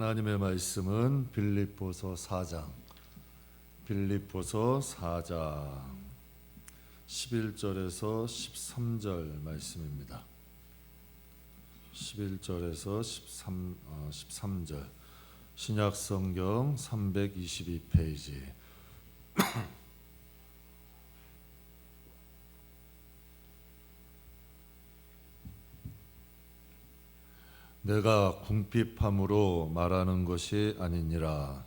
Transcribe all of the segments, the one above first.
하나님의 말씀은 빌립보서 4장 11절에서 13절 말씀입니다. 11절에서 13절 신약성경 322페이지. 내가 궁핍함으로 말하는 것이 아니니라.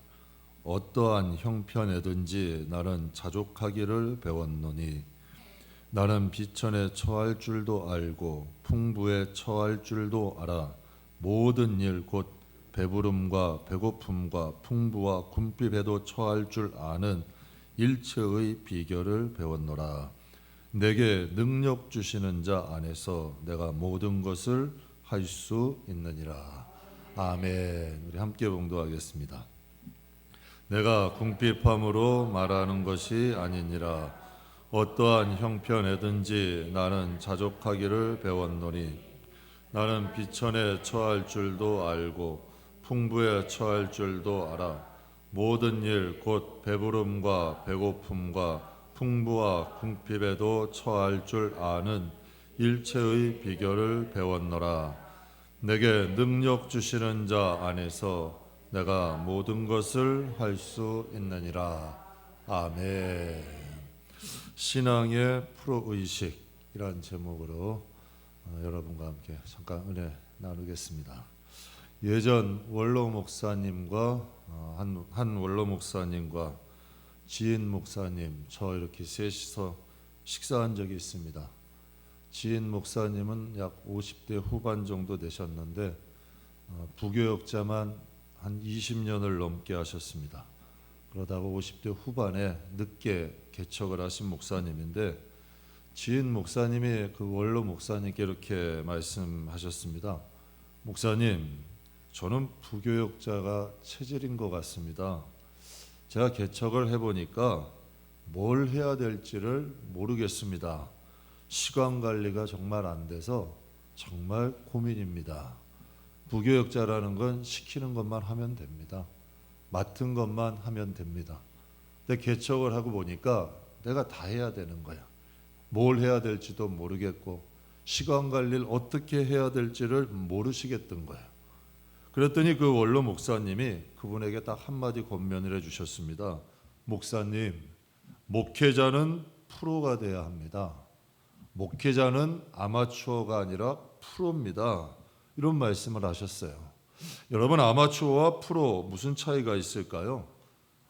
어떠한 형편에든지 나는 자족하기를 배웠노니 나는 비천에 처할 줄도 알고 풍부에 처할 줄도 알아. 모든 일 곧 배부름과 배고픔과 풍부와 궁핍에도 처할 줄 아는 일체의 비결을 배웠노라. 내게 능력 주시는 자 안에서 내가 모든 것을 할 수 있느니라. 아멘. 우리 함께 봉독하겠습니다. 내가 궁핍함으로 말하는 것이 아니니라. 어떠한 형편에든지 나는 자족하기를 배웠노니 나는 비천에 처할 줄도 알고 풍부에 처할 줄도 알아. 모든 일 곧 배부름과 배고픔과 풍부와 궁핍에도 처할 줄 아는 일체의 비결을 배웠노라. 내게 능력 주시는 자 안에서 내가 모든 것을 할 수 있느니라. 아멘. 신앙의 프로의식이란 제목으로 여러분과 함께 잠깐 은혜 나누겠습니다. 예전 원로 목사님과 한 원로 목사님과 지인 목사님, 저 이렇게 셋이서 식사한 적이 있습니다. 지인 목사님은 약 50대 후반 정도 되셨는데 부교역자만 한 20년을 넘게 하셨습니다. 그러다가 50대 후반에 늦게 개척을 하신 목사님인데, 지인 목사님이 그 원로 목사님께 이렇게 말씀하셨습니다. 목사님, 저는 부교역자가 체질인 것 같습니다. 제가 개척을 해보니까 뭘 해야 될지를 모르겠습니다. 시간 관리가 정말 안 돼서 정말 고민입니다. 부교역자라는 건 시키는 것만 하면 됩니다. 맡은 것만 하면 됩니다. 근데 개척을 하고 보니까 내가 다 해야 되는 거야. 뭘 해야 될지도 모르겠고 시간 관리를 어떻게 해야 될지를 모르시겠던 거예요. 그랬더니 그 원로 목사님이 그분에게 딱 한마디 권면을 해주셨습니다. 목사님, 목회자는 프로가 돼야 합니다. 목회자는 아마추어가 아니라 프로입니다. 이런 말씀을 하셨어요. 여러분, 아마추어와 프로 무슨 차이가 있을까요?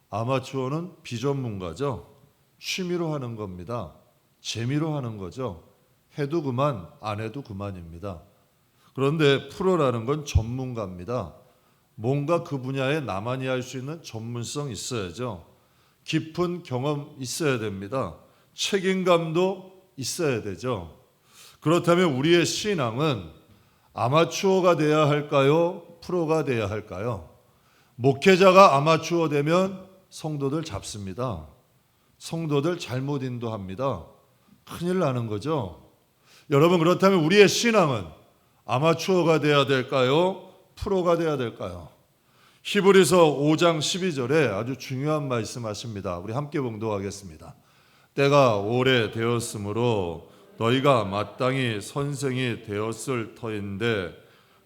아마추어는 비전문가죠. 취미로 하는 겁니다. 재미로 하는 거죠. 해도 그만, 안 해도 그만입니다. 그런데 프로라는 건 전문가입니다. 뭔가 그 분야에 나만이 할 수 있는 전문성 있어야죠. 깊은 경험 있어야 됩니다. 책임감도 있어야 되죠. 그렇다면 우리의 신앙은 아마추어가 돼야 할까요? 프로가 돼야 할까요? 목회자가 아마추어 되면 성도들 잡습니다. 성도들 잘못 인도합니다. 큰일 나는 거죠. 여러분, 그렇다면 우리의 신앙은 아마추어가 돼야 될까요? 프로가 돼야 될까요? 히브리서 5장 12절에 아주 중요한 말씀하십니다. 우리 함께 봉독하겠습니다. 때가 오래 되었으므로 너희가 마땅히 선생이 되었을 터인데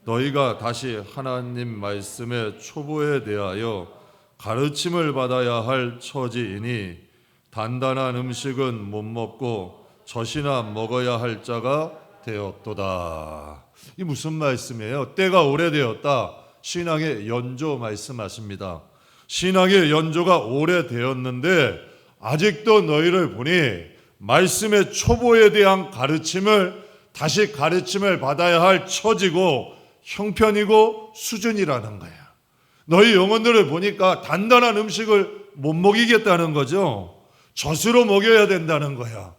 너희가 다시 하나님 말씀의 초보에 대하여 가르침을 받아야 할 처지이니 단단한 음식은 못 먹고 젖이나 먹어야 할 자가 되었도다. 이 무슨 말씀이에요? 때가 오래되었다. 신앙의 연조 말씀하십니다. 신앙의 연조가 오래되었는데 아직도 너희를 보니 말씀의 초보에 대한 가르침을 다시 가르침을 받아야 할 처지고 형편이고 수준이라는 거야. 너희 영혼들을 보니까 단단한 음식을 못 먹이겠다는 거죠. 젖으로 먹여야 된다는 거야.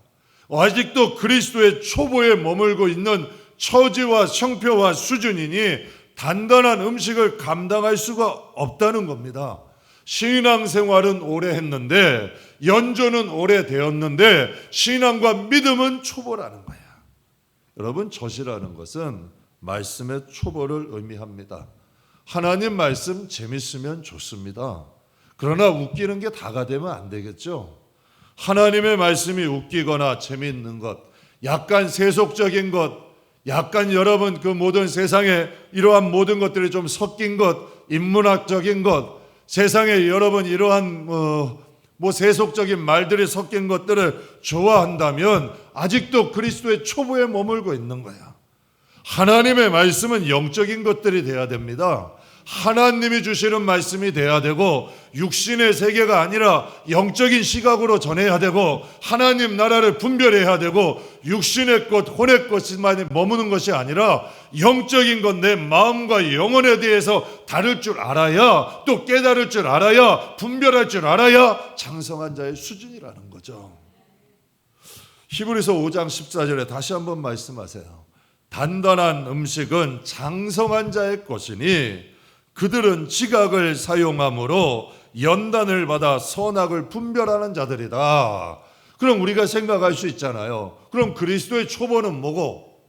아직도 그리스도의 초보에 머물고 있는 처지와 형편과 수준이니 단단한 음식을 감당할 수가 없다는 겁니다. 신앙생활은 오래 했는데 연조는 오래 되었는데 신앙과 믿음은 초보라는 거야. 여러분, 젖이라는 것은 말씀의 초보를 의미합니다. 하나님 말씀 재밌으면 좋습니다. 그러나 웃기는 게 다가 되면 안 되겠죠. 하나님의 말씀이 웃기거나 재미있는 것, 약간 세속적인 것, 약간 여러분 그 모든 세상에 이러한 모든 것들이 좀 섞인 것, 인문학적인 것, 세상에 여러분 이러한 세속적인 말들이 섞인 것들을 좋아한다면 아직도 그리스도의 초보에 머물고 있는 거야. 하나님의 말씀은 영적인 것들이 돼야 됩니다. 하나님이 주시는 말씀이 돼야 되고 육신의 세계가 아니라 영적인 시각으로 전해야 되고 하나님 나라를 분별해야 되고 육신의 것, 혼의 것만 머무는 것이 아니라 영적인 것, 내 마음과 영혼에 대해서 다룰 줄 알아야, 또 깨달을 줄 알아야, 분별할 줄 알아야 장성한 자의 수준이라는 거죠. 히브리서 5장 14절에 다시 한번 말씀하세요. 단단한 음식은 장성한 자의 것이니 그들은 지각을 사용함으로 연단을 받아 선악을 분별하는 자들이다. 그럼 우리가 생각할 수 있잖아요. 그럼 그리스도의 초보는 뭐고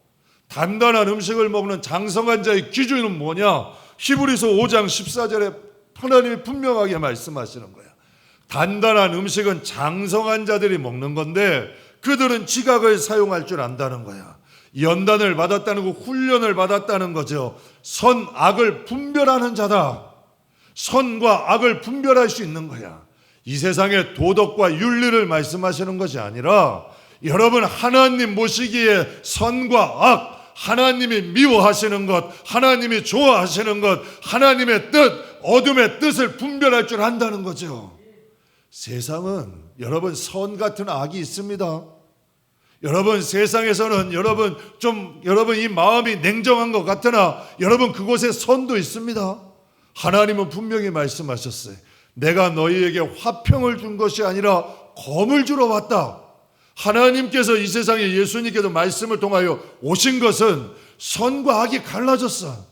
단단한 음식을 먹는 장성한 자의 기준은 뭐냐? 히브리서 5장 14절에 하나님이 분명하게 말씀하시는 거예요. 단단한 음식은 장성한 자들이 먹는 건데 그들은 지각을 사용할 줄 안다는 거야. 연단을 받았다는 거, 훈련을 받았다는 거죠. 선, 악을 분별하는 자다. 선과 악을 분별할 수 있는 거야. 이 세상의 도덕과 윤리를 말씀하시는 것이 아니라 여러분 하나님 보시기에 선과 악, 하나님이 미워하시는 것, 하나님이 좋아하시는 것, 하나님의 뜻, 어둠의 뜻을 분별할 줄 안다는 거죠. 세상은 여러분 선 같은 악이 있습니다. 여러분 세상에서는 여러분 이 마음이 냉정한 것 같으나 여러분 그곳에 선도 있습니다. 하나님은 분명히 말씀하셨어요. 내가 너희에게 화평을 준 것이 아니라 검을 주러 왔다. 하나님께서 이 세상에 예수님께서 말씀을 통하여 오신 것은 선과 악이 갈라졌어.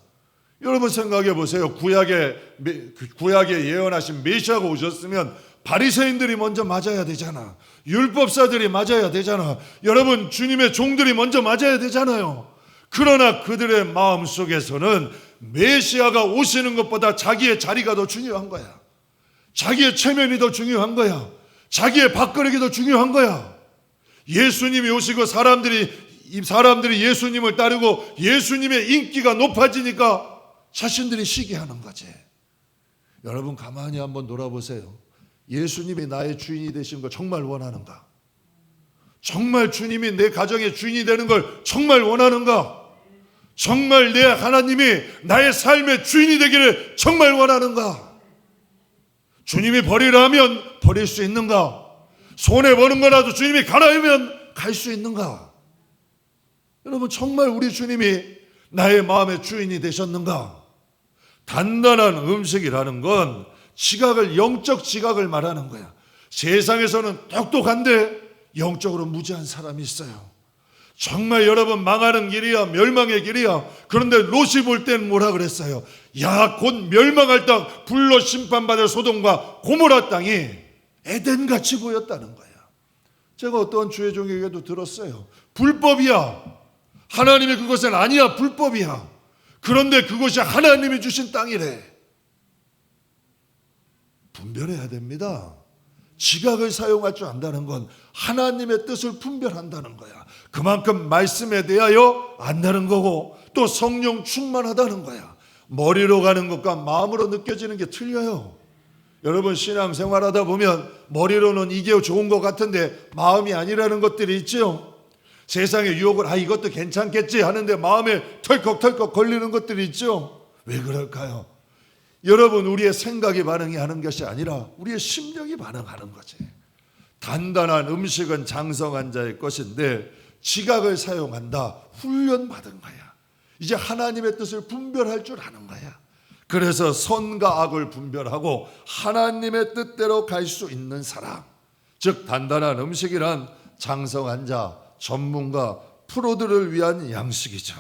여러분 생각해 보세요. 구약에 예언하신 메시아가 오셨으면 바리새인들이 먼저 맞아야 되잖아. 율법사들이 맞아야 되잖아. 여러분 주님의 종들이 먼저 맞아야 되잖아요. 그러나 그들의 마음 속에서는 메시아가 오시는 것보다 자기의 자리가 더 중요한 거야. 자기의 체면이 더 중요한 거야. 자기의 밥그릇이 더 중요한 거야. 예수님이 오시고 사람들이 예수님을 따르고 예수님의 인기가 높아지니까 자신들이 시기하는 거지. 여러분 가만히 한번 돌아보세요. 예수님이 나의 주인이 되신 걸 정말 원하는가? 정말 주님이 내 가정의 주인이 되는 걸 정말 원하는가? 정말 내 하나님이 나의 삶의 주인이 되기를 정말 원하는가? 주님이 버리라 하면 버릴 수 있는가? 손해보는 거라도 주님이 가라 하면 갈 수 있는가? 여러분 정말 우리 주님이 나의 마음의 주인이 되셨는가? 단단한 음식이라는 건 영적 지각을 말하는 거야. 세상에서는 똑똑한데 영적으로 무지한 사람이 있어요. 정말 여러분 망하는 길이야, 멸망의 길이야. 그런데 롯이 볼 땐 뭐라 그랬어요? 야, 곧 멸망할 땅, 불로 심판받을 소돔과 고모라 땅이 에덴같이 보였다는 거야. 제가 어떤 주의 종에게도 들었어요. 불법이야. 하나님이 그것은 아니야, 불법이야. 그런데 그것이 하나님이 주신 땅이래. 분별해야 됩니다. 지각을 사용할 줄 안다는 건 하나님의 뜻을 분별한다는 거야. 그만큼 말씀에 대하여 안다는 거고 또 성령 충만하다는 거야. 머리로 가는 것과 마음으로 느껴지는 게 틀려요. 여러분 신앙생활하다 보면 머리로는 이게 좋은 것 같은데 마음이 아니라는 것들이 있죠. 세상의 유혹을 이것도 괜찮겠지 하는데 마음에 털컥털컥 걸리는 것들이 있죠. 왜 그럴까요? 여러분 우리의 생각이 반응하는 것이 아니라 우리의 심령이 반응하는 거지. 단단한 음식은 장성한 자의 것인데 지각을 사용한다. 훈련받은 거야. 이제 하나님의 뜻을 분별할 줄 아는 거야. 그래서 선과 악을 분별하고 하나님의 뜻대로 갈 수 있는 사람, 즉 단단한 음식이란 장성한 자, 전문가, 프로들을 위한 양식이죠.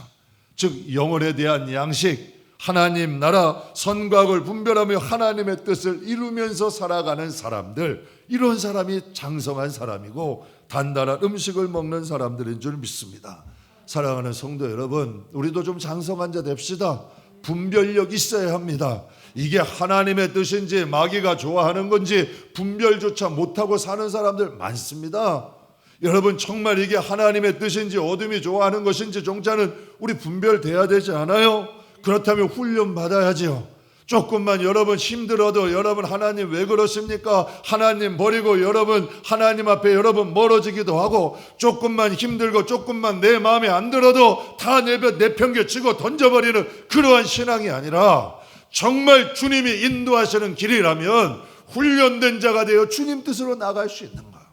즉 영혼에 대한 양식, 하나님 나라, 선과 악을 분별하며 하나님의 뜻을 이루면서 살아가는 사람들, 이런 사람이 장성한 사람이고 단단한 음식을 먹는 사람들인 줄 믿습니다. 사랑하는 성도 여러분, 우리도 좀 장성한 자 됩시다. 분별력 있어야 합니다. 이게 하나님의 뜻인지 마귀가 좋아하는 건지 분별조차 못하고 사는 사람들 많습니다. 여러분, 정말 이게 하나님의 뜻인지 어둠이 좋아하는 것인지 종자는 우리 분별돼야 되지 않아요? 그렇다면 훈련 받아야지요. 조금만 여러분 힘들어도 여러분 하나님 왜 그러십니까? 하나님 버리고 여러분 하나님 앞에 여러분 멀어지기도 하고, 조금만 힘들고 조금만 내 마음에 안 들어도 다 내팽개치고 던져버리는 그러한 신앙이 아니라, 정말 주님이 인도하시는 길이라면 훈련된 자가 되어 주님 뜻으로 나갈 수 있는 거예요.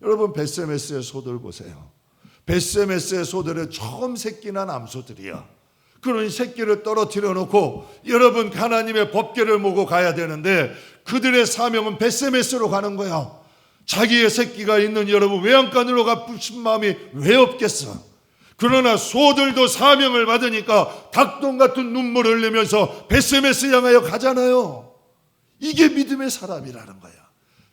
여러분, 벳세메스의 소들 보세요. 벳세메스의 소들은 처음 새끼 난 암소들이야. 그런 새끼를 떨어뜨려 놓고 여러분 하나님의 법궤를 모고 가야 되는데, 그들의 사명은 벳세메스로 가는 거야. 자기의 새끼가 있는 여러분 외양간으로 가고 싶은 마음이 왜 없겠어? 그러나 소들도 사명을 받으니까 닭똥 같은 눈물을 흘리면서 벳세메스 향하여 가잖아요. 이게 믿음의 사람이라는 거야.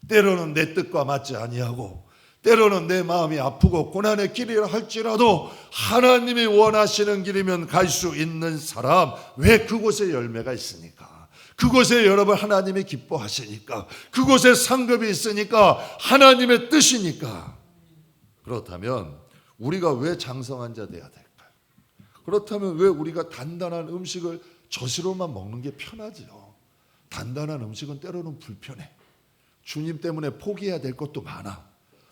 때로는 내 뜻과 맞지 아니하고, 때로는 내 마음이 아프고 고난의 길이라 할지라도 하나님이 원하시는 길이면 갈 수 있는 사람. 왜? 그곳에 열매가 있으니까, 그곳에 여러분 하나님이 기뻐하시니까, 그곳에 상급이 있으니까, 하나님의 뜻이니까. 그렇다면 우리가 왜 장성한 자 돼야 될까요? 그렇다면 왜 우리가 단단한 음식을 젖으로만 먹는 게 편하죠? 단단한 음식은 때로는 불편해. 주님 때문에 포기해야 될 것도 많아.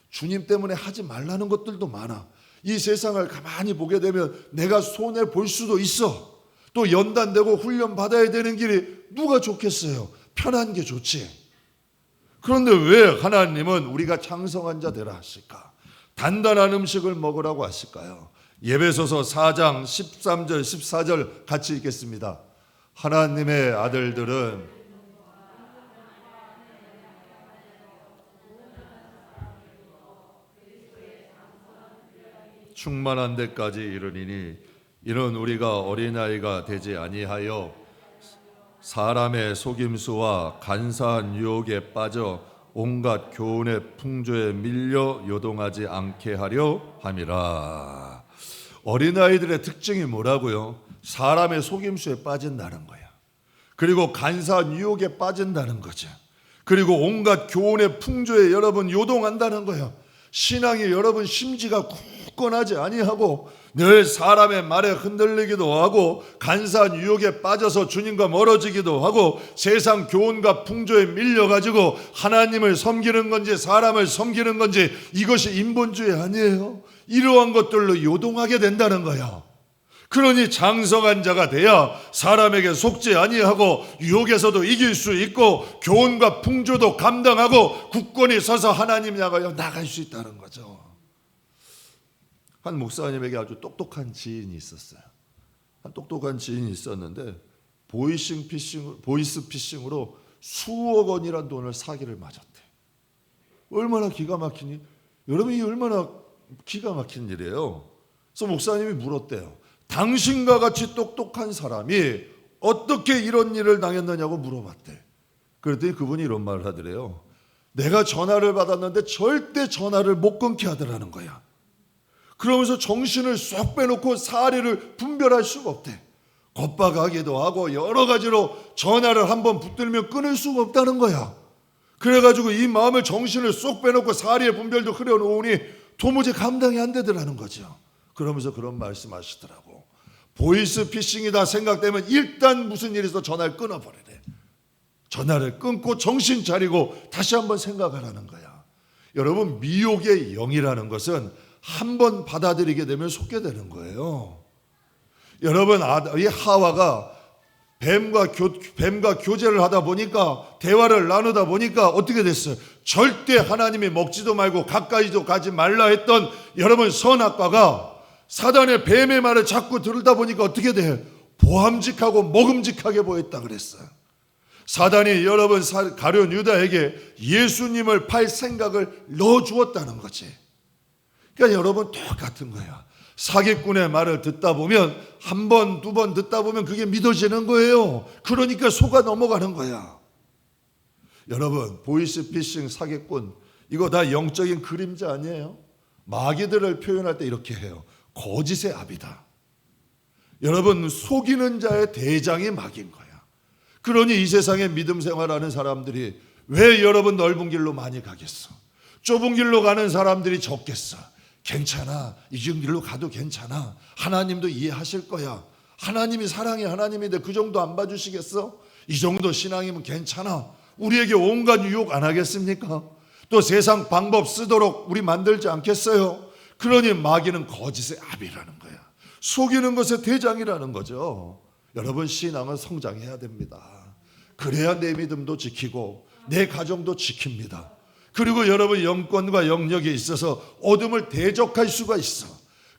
주님 때문에 하지 말라는 것들도 많아. 이 세상을 가만히 보게 되면 내가 손해 볼 수도 있어. 또 연단되고 훈련 받아야 되는 길이 누가 좋겠어요? 편한 게 좋지. 그런데 왜 하나님은 우리가 장성한 자 되라 하실까? 단단한 음식을 먹으라고 하실까요? 에베소서 4장 13절 14절 같이 읽겠습니다. 하나님의 아들들은 충만한 데까지 이르리니, 이는 우리가 어린아이가 되지 아니하여 사람의 속임수와 간사한 유혹에 빠져 온갖 교훈의 풍조에 밀려 요동하지 않게 하려 함이라. 어린아이들의 특징이 뭐라고요? 사람의 속임수에 빠진다는 거야. 그리고 간사한 유혹에 빠진다는 거죠. 그리고 온갖 교훈의 풍조에 여러분 요동한다는 거예요. 신앙이 여러분 심지가 굳건하지 아니하고 늘 사람의 말에 흔들리기도 하고, 간사한 유혹에 빠져서 주님과 멀어지기도 하고, 세상 교훈과 풍조에 밀려가지고 하나님을 섬기는 건지 사람을 섬기는 건지, 이것이 인본주의 아니에요? 이러한 것들로 요동하게 된다는 거예요. 그러니 장성한 자가 돼야 사람에게 속지 아니하고 유혹에서도 이길 수 있고 교훈과 풍조도 감당하고 굳건히 서서 하나님 향하여 나갈 수 있다는 거죠. 한 목사님에게 아주 똑똑한 지인이 있었어요. 한 똑똑한 지인이 있었는데 보이스 피싱으로 수억 원이란 돈을 사기를 맞았대. 얼마나 기가 막히니? 여러분, 이 얼마나 기가 막힌 일이에요. 그래서 목사님이 물었대요. 당신과 같이 똑똑한 사람이 어떻게 이런 일을 당했느냐고 물어봤대. 그랬더니 그분이 이런 말을 하더래요. 내가 전화를 받았는데 절대 전화를 못 끊게 하더라는 거야. 그러면서 정신을 쏙 빼놓고 사리를 분별할 수가 없대. 겁박하기도 하고 여러 가지로 전화를 한번 붙들면 끊을 수가 없다는 거야. 그래가지고 이 마음을 정신을 쏙 빼놓고 사리의 분별도 흐려놓으니 도무지 감당이 안 되더라는 거죠. 그러면서 그런 말씀하시더라고. 보이스 피싱이다 생각되면 일단 무슨 일이 있어 전화를 끊어버리래. 전화를 끊고 정신 차리고 다시 한번 생각하라는 거야. 여러분, 미혹의 영이라는 것은 한번 받아들이게 되면 속게 되는 거예요. 여러분, 이 하와가 뱀과 교제를 하다 보니까, 대화를 나누다 보니까 어떻게 됐어요? 절대 하나님이 먹지도 말고 가까이도 가지 말라 했던 여러분 선악과가 사단의 뱀의 말을 자꾸 들다 보니까 어떻게 돼요? 보암직하고 먹음직하게 보였다 그랬어요. 사단이 여러분 가룟 유다에게 예수님을 팔 생각을 넣어주었다는 거지. 그러니까 여러분 똑같은 거야. 사기꾼의 말을 듣다 보면 한 번, 두 번 듣다 보면 그게 믿어지는 거예요. 그러니까 속아 넘어가는 거야. 여러분, 보이스 피싱, 사기꾼, 이거 다 영적인 그림자 아니에요? 마귀들을 표현할 때 이렇게 해요. 거짓의 압이다. 여러분, 속이는 자의 대장이 마귀인 거야. 그러니 이 세상에 믿음 생활하는 사람들이 왜 여러분 넓은 길로 많이 가겠어? 좁은 길로 가는 사람들이 적겠어. 괜찮아. 이 길로 가도 괜찮아. 하나님도 이해하실 거야. 하나님이 사랑의 하나님인데 그 정도 안 봐주시겠어? 이 정도 신앙이면 괜찮아. 우리에게 온갖 유혹 안 하겠습니까? 또 세상 방법 쓰도록 우리 만들지 않겠어요? 그러니 마귀는 거짓의 압이라는 거야. 속이는 것의 대장이라는 거죠. 여러분, 신앙은 성장해야 됩니다. 그래야 내 믿음도 지키고 내 가정도 지킵니다. 그리고 여러분, 영권과 영역에 있어서 어둠을 대적할 수가 있어.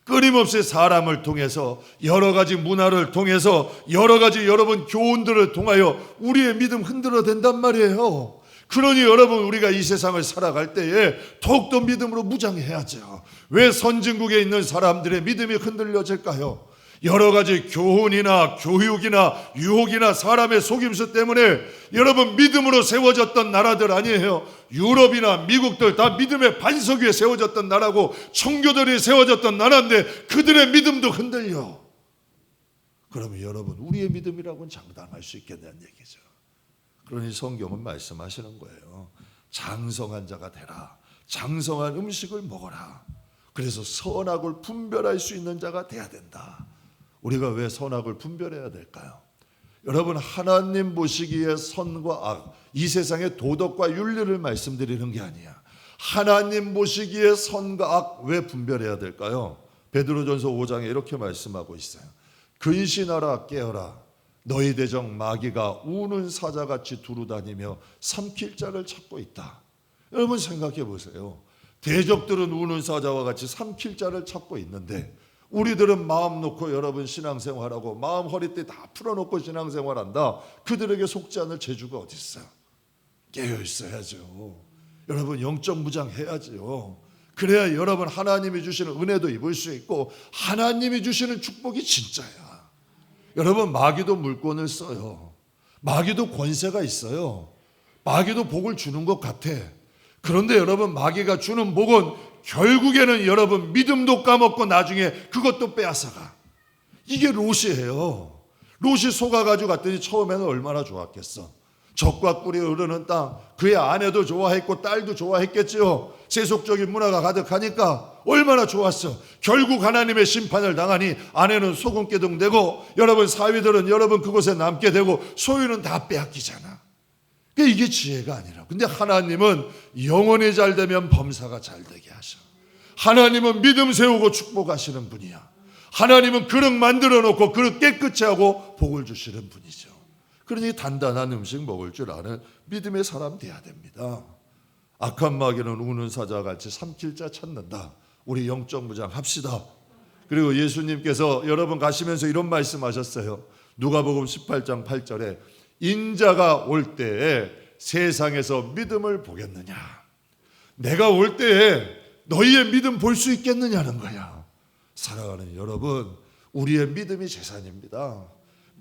끊임없이 사람을 통해서, 여러 가지 문화를 통해서, 여러 가지 여러분 교훈들을 통하여 우리의 믿음 흔들어댄단 말이에요. 그러니 여러분, 우리가 이 세상을 살아갈 때에 더욱더 믿음으로 무장해야죠. 왜 선진국에 있는 사람들의 믿음이 흔들려질까요? 여러 가지 교훈이나 교육이나 유혹이나 사람의 속임수 때문에 여러분, 믿음으로 세워졌던 나라들 아니에요. 유럽이나 미국들 다 믿음의 반석 위에 세워졌던 나라고, 청교들이 세워졌던 나라인데 그들의 믿음도 흔들려. 그러면 여러분, 우리의 믿음이라고는 장담할 수 있겠냐는 얘기죠. 그러니 성경은 말씀하시는 거예요. 장성한 자가 되라. 장성한 음식을 먹어라. 그래서 선악을 분별할 수 있는 자가 돼야 된다. 우리가 왜 선악을 분별해야 될까요? 여러분, 하나님 보시기에 선과 악, 이 세상의 도덕과 윤리를 말씀드리는 게 아니야. 하나님 보시기에 선과 악 왜 분별해야 될까요? 베드로전서 5장에 이렇게 말씀하고 있어요. 근신하라, 깨어라. 너희 대적 마귀가 우는 사자같이 두루다니며 삼킬 자를 찾고 있다. 여러분, 생각해 보세요. 대적들은 우는 사자와 같이 삼킬 자를 찾고 있는데 우리들은 마음 놓고 여러분 신앙생활하고 마음 허리띠 다 풀어놓고 신앙생활한다. 그들에게 속지 않을 재주가 어디 있어요? 깨어 있어야죠. 여러분, 영적 무장해야죠. 그래야 여러분, 하나님이 주시는 은혜도 입을 수 있고 하나님이 주시는 축복이 진짜야. 여러분, 마귀도 물권을 써요. 마귀도 권세가 있어요. 마귀도 복을 주는 것 같아. 그런데 여러분, 마귀가 주는 복은 결국에는 여러분 믿음도 까먹고 나중에 그것도 빼앗아가. 이게 롯이에요. 롯이 속아가지고 갔더니 처음에는 얼마나 좋았겠어. 젖과 꿀이 흐르는 땅, 그의 아내도 좋아했고 딸도 좋아했겠지요. 세속적인 문화가 가득하니까 얼마나 좋았어. 결국 하나님의 심판을 당하니 아내는 소금기둥 되고 여러분 사위들은 여러분 그곳에 남게 되고 소유는 다 빼앗기잖아. 이게 지혜가 아니라. 근데 하나님은 영혼이 잘 되면 범사가 잘 되게 하셔. 하나님은 믿음 세우고 축복하시는 분이야. 하나님은 그릇 만들어 놓고 그릇 깨끗이 하고 복을 주시는 분이죠. 그러니 단단한 음식 먹을 줄 아는 믿음의 사람 돼야 됩니다. 악한 마귀는 우는 사자같이 삼킬 자 찾는다. 우리 영적 무장 합시다. 그리고 예수님께서 여러분 가시면서 이런 말씀하셨어요. 누가복음 18장 8절에 인자가 올 때에 세상에서 믿음을 보겠느냐. 내가 올 때에 너희의 믿음 볼 수 있겠느냐는 거야. 사랑하는 여러분, 우리의 믿음이 재산입니다.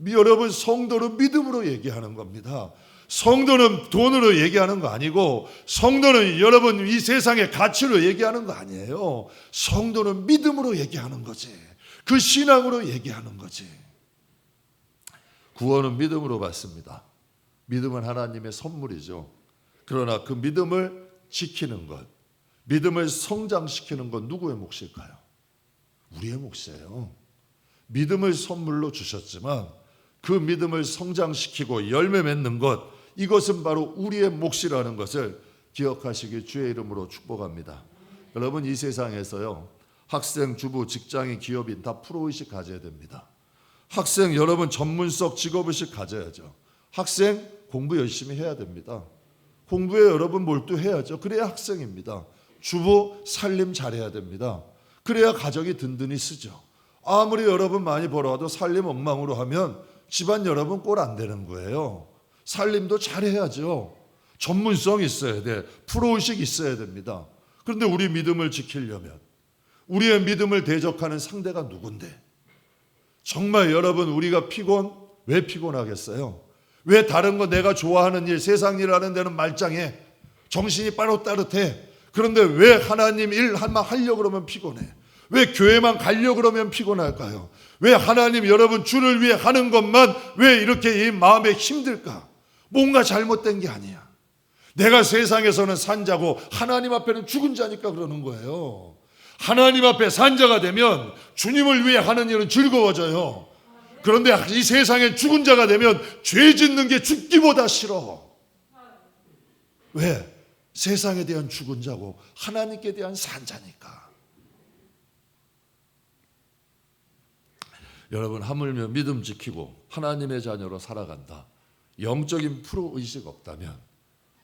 여러분, 성도는 믿음으로 얘기하는 겁니다. 성도는 돈으로 얘기하는 거 아니고, 성도는 여러분 이 세상의 가치로 얘기하는 거 아니에요. 성도는 믿음으로 얘기하는 거지. 그 신앙으로 얘기하는 거지. 구원은 믿음으로 받습니다. 믿음은 하나님의 선물이죠. 그러나 그 믿음을 지키는 것, 믿음을 성장시키는 건 누구의 몫일까요? 우리의 몫이에요. 믿음을 선물로 주셨지만 그 믿음을 성장시키고 열매 맺는 것, 이것은 바로 우리의 몫이라는 것을 기억하시길 주의 이름으로 축복합니다. 여러분, 이 세상에서요, 학생, 주부, 직장인, 기업인 다 프로의식 가져야 됩니다. 학생 여러분 전문성 직업의식 가져야죠. 학생 공부 열심히 해야 됩니다. 공부에 여러분 몰두해야죠. 그래야 학생입니다. 주부 살림 잘해야 됩니다. 그래야 가정이 든든히 쓰죠. 아무리 여러분 많이 벌어와도 살림 엉망으로 하면 집안 여러분 꼴 안 되는 거예요. 살림도 잘해야죠. 전문성 있어야 돼. 프로의식 있어야 됩니다. 그런데 우리 믿음을 지키려면 우리의 믿음을 대적하는 상대가 누군데? 정말 여러분, 우리가 왜 피곤하겠어요? 왜 다른 거 내가 좋아하는 일, 세상 일 하는 데는 말짱해. 정신이 빠릇빠릇해. 그런데 왜 하나님 일 한번 하려고 그러면 피곤해? 왜 교회만 가려고 그러면 피곤할까요? 왜 하나님 여러분 주를 위해 하는 것만 왜 이렇게 이 마음에 힘들까? 뭔가 잘못된 게 아니야. 내가 세상에서는 산자고 하나님 앞에는 죽은 자니까 그러는 거예요. 하나님 앞에 산자가 되면 주님을 위해 하는 일은 즐거워져요. 그런데 이 세상에 죽은 자가 되면 죄 짓는 게 죽기보다 싫어. 왜? 세상에 대한 죽은 자고 하나님께 대한 산자니까. 여러분, 하물며 믿음 지키고 하나님의 자녀로 살아간다. 영적인 프로의식 없다면,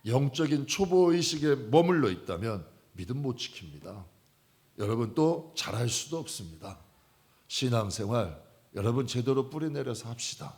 영적인 초보의식에 머물러 있다면 믿음 못 지킵니다. 여러분, 또 잘할 수도 없습니다. 신앙생활 여러분 제대로 뿌리내려서 합시다.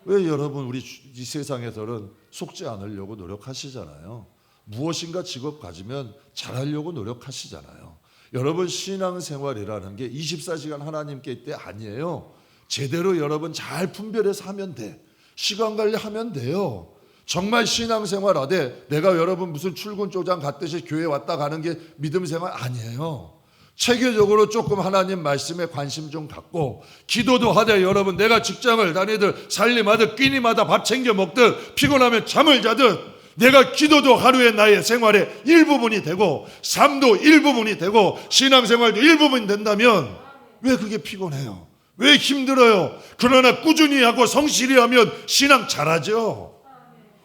왜 여러분 우리 이 세상에서는 속지 않으려고 노력하시잖아요. 무엇인가 직업 가지면 잘하려고 노력하시잖아요. 여러분 신앙생활이라는 게 24시간 하나님께 있대 아니에요. 제대로 여러분 잘 분별해서 하면 돼. 시간 관리하면 돼요. 정말 신앙생활 하되 내가 여러분 무슨 출근 조장 갔듯이 교회 왔다 가는 게 믿음생활 아니에요. 체계적으로 조금 하나님 말씀에 관심 좀 갖고 기도도 하되 여러분 내가 직장을 다니듯 살림하듯 끼니마다 밥 챙겨 먹듯 피곤하면 잠을 자듯 내가 기도도 하루의 나의 생활의 일부분이 되고 삶도 일부분이 되고 신앙생활도 일부분이 된다면 왜 그게 피곤해요? 왜 힘들어요? 그러나 꾸준히 하고 성실히 하면 신앙 잘하죠.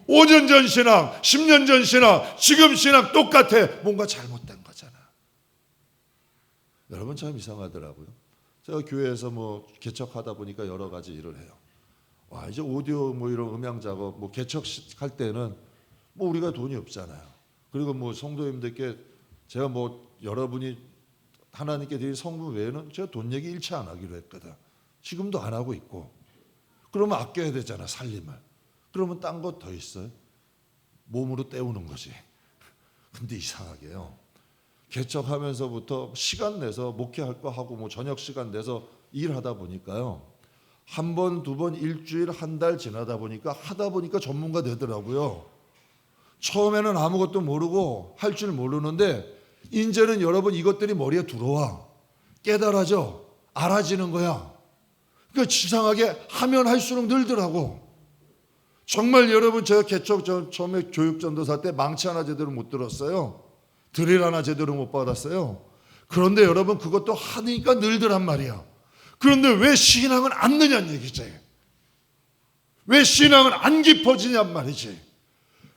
5년 전 신앙, 10년 전 신앙, 지금 신앙 똑같아. 뭔가 잘못된 거잖아. 여러분 참 이상하더라고요. 제가 교회에서 뭐 개척하다 보니까 여러 가지 일을 해요. 와, 이제 오디오 뭐 이런 음향 작업 뭐 개척할 때는 뭐 우리가 돈이 없잖아요. 그리고 뭐 성도님들께 제가 뭐 여러분이 하나님께 드린 성분 외에는 제가 돈 얘기 일체 안 하기로 했거든. 지금도 안 하고 있고. 그러면 아껴야 되잖아, 살림을. 그러면 딴 거 더 있어요? 몸으로 때우는 거지. 근데 이상하게요. 개척하면서부터 시간 내서 목회할 거 하고 뭐 저녁 시간 내서 일하다 보니까요. 한 번, 두 번, 일주일, 한 달 지나다 보니까 하다 보니까 전문가 되더라고요. 처음에는 아무것도 모르고 할 줄 모르는데 이제는 여러분 이것들이 머리에 들어와. 깨달아져. 알아지는 거야. 그러니까 이상하게 하면 할수록 늘더라고. 정말 여러분 제가 개척 처음에 교육전도사 때 망치 하나 제대로 못 들었어요. 드릴 하나 제대로 못 받았어요. 그런데 여러분 그것도 하니까 늘더란 말이야. 그런데 왜 신앙은 안 느냐는 얘기지. 왜 신앙은 안 깊어지냔 말이지.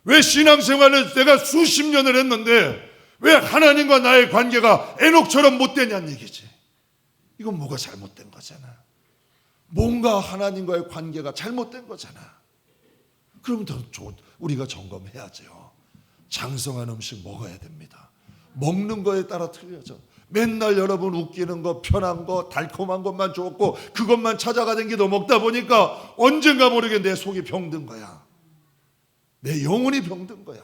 왜 신앙생활을 내가 수십 년을 했는데 왜 하나님과 나의 관계가 에녹처럼 못 되냐는 얘기지. 이건 뭐가 잘못된 거잖아. 뭔가 하나님과의 관계가 잘못된 거잖아. 그럼 더 우리가 점검해야죠. 장성한 음식 먹어야 됩니다. 먹는 거에 따라 틀려져. 맨날 여러분 웃기는 거, 편한 거, 달콤한 것만 좋고 그것만 찾아가 댕기도 먹다 보니까 언젠가 모르게 내 속이 병든 거야. 내 영혼이 병든 거야.